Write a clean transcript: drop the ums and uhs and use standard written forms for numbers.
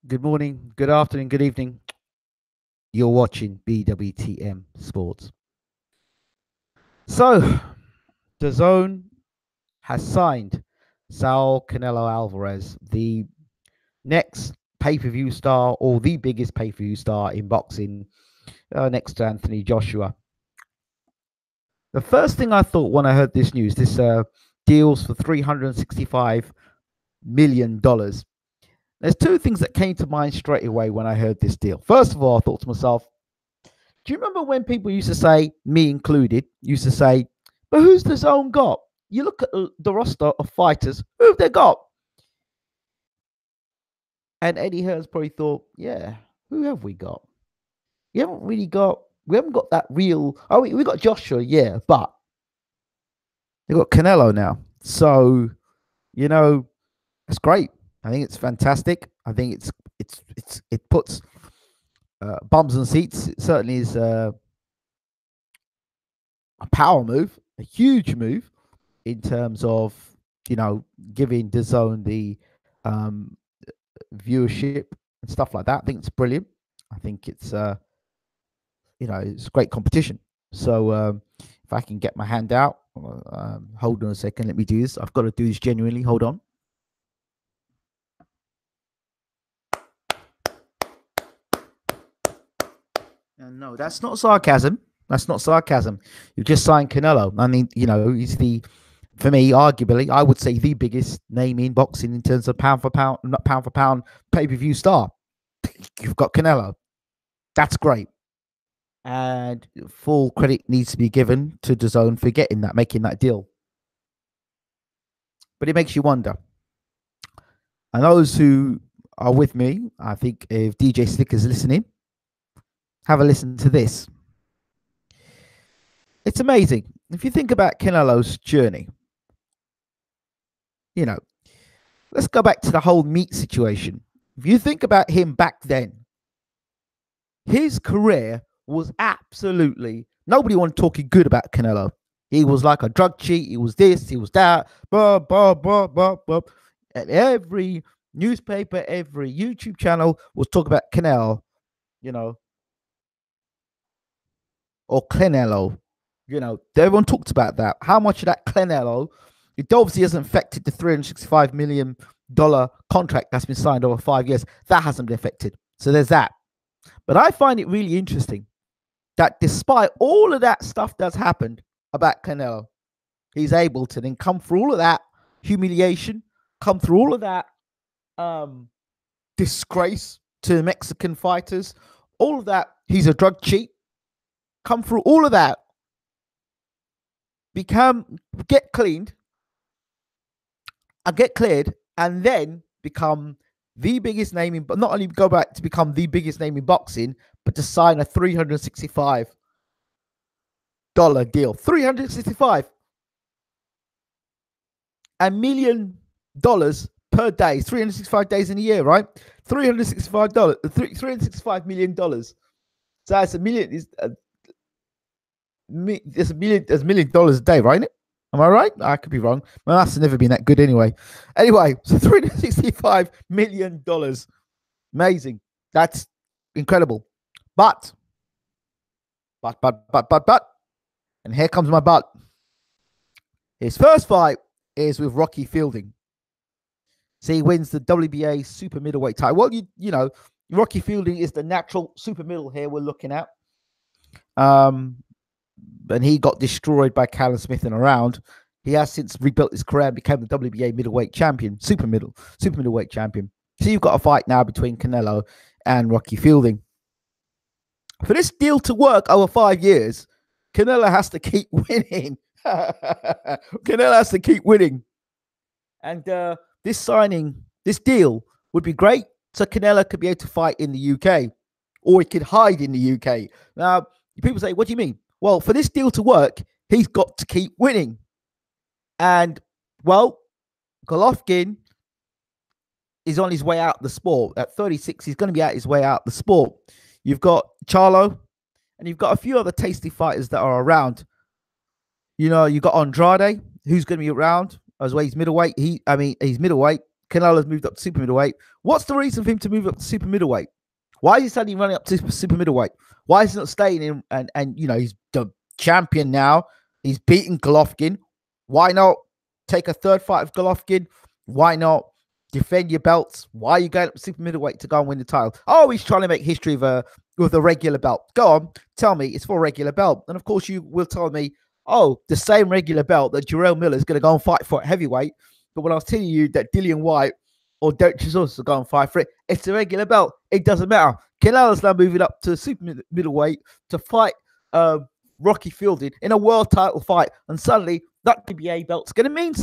good morning, good afternoon, good evening. You're watching BWTM Sports. So, DAZN has signed Saul Canelo Alvarez, the next pay-per-view star or the biggest pay-per-view star in boxing, next to Anthony Joshua. The first thing I thought when I heard this news, this deals for $365 million. There's two things that came to mind straight away when I heard this deal. First of all, I thought to myself, do you remember when people used to say, me included, used to say, but who's the zone got? You look at the roster of fighters, who have they got? And Eddie Hearns probably thought, yeah, who have we got? We haven't got that real. Oh, we got Joshua, yeah, but they got Canelo now. So, it's great. I think it's fantastic. I think it puts bums on seats. It certainly is a power move, a huge move in terms of giving DAZN the viewership and stuff like that. I think it's brilliant. I think it's it's great competition. So if I can get my hand out, hold on a second. Let me do this. I've got to do this genuinely. Hold on. No, that's not sarcasm. That's not sarcasm. You've just signed Canelo. I mean, he's for me, arguably, I would say the biggest name in boxing in terms of pound for pound, not pound for pound, pay-per-view star. You've got Canelo. That's great. And full credit needs to be given to DAZN for making that deal. But it makes you wonder. And those who are with me, I think if DJ Slick is listening, have a listen to this. It's amazing. If you think about Canelo's journey, let's go back to the whole meat situation. If you think about him back then, his career was absolutely, nobody wanted talking good about Canelo. He was like a drug cheat. He was this, he was that, blah, blah, blah, blah, blah. And every newspaper, every YouTube channel was talking about Canelo, or Canelo. Everyone talked about that. How much of that Canelo, it obviously hasn't affected the $365 million contract that's been signed over 5 years. That hasn't been affected. So there's that. But I find it really interesting that despite all of that stuff that's happened about Canelo, he's able to then come through all of that humiliation, come through all of that disgrace to Mexican fighters, all of that. He's a drug cheat. Come through all of that, get cleaned, and get cleared, and then become the biggest name in, but not only go back to become the biggest name in boxing, but to sign a $365 deal. $365 million per day, 365 days in a year, right? $365 million. So that's a million. There's $1 million a day, right? Am I right? I could be wrong. My maths has never been that good anyway. Anyway, so $365 million. Amazing. That's incredible. But, and here comes my but. His first fight is with Rocky Fielding. So he wins the WBA super middleweight title. Well, Rocky Fielding is the natural super middle here we're looking at. And he got destroyed by Callum Smith in a round. He has since rebuilt his career and became the WBA middleweight champion, super middleweight champion. So you've got a fight now between Canelo and Rocky Fielding. For this deal to work over 5 years, Canelo has to keep winning. Canelo has to keep winning. And this deal would be great. So Canelo could be able to fight in the UK, or he could hide in the UK. Now, people say, what do you mean? Well, for this deal to work, he's got to keep winning. And, well, Golovkin is on his way out the sport. At 36, he's going to be out his way out the sport. You've got Charlo, and you've got a few other tasty fighters that are around. You've got Andrade, who's going to be around as well. He's middleweight. He's middleweight. Canelo's moved up to super middleweight. What's the reason for him to move up to super middleweight? Why is he suddenly running up to super middleweight? Why is he not staying in? And he's the champion now. He's beaten Golovkin. Why not take a third fight of Golovkin? Why not defend your belts? Why are you going up to super middleweight to go and win the title? Oh, he's trying to make history with a regular belt. Go on, tell me it's for a regular belt. And of course, you will tell me, oh, the same regular belt that Jarrell Miller is going to go and fight for at heavyweight. But when I was telling you that Dillian White or Derek Chisora go and fight for it, it's a regular belt. It doesn't matter. Canelo's now moving up to super middleweight to fight Rocky Fielding in a world title fight. And suddenly, that WBA belt's going to mean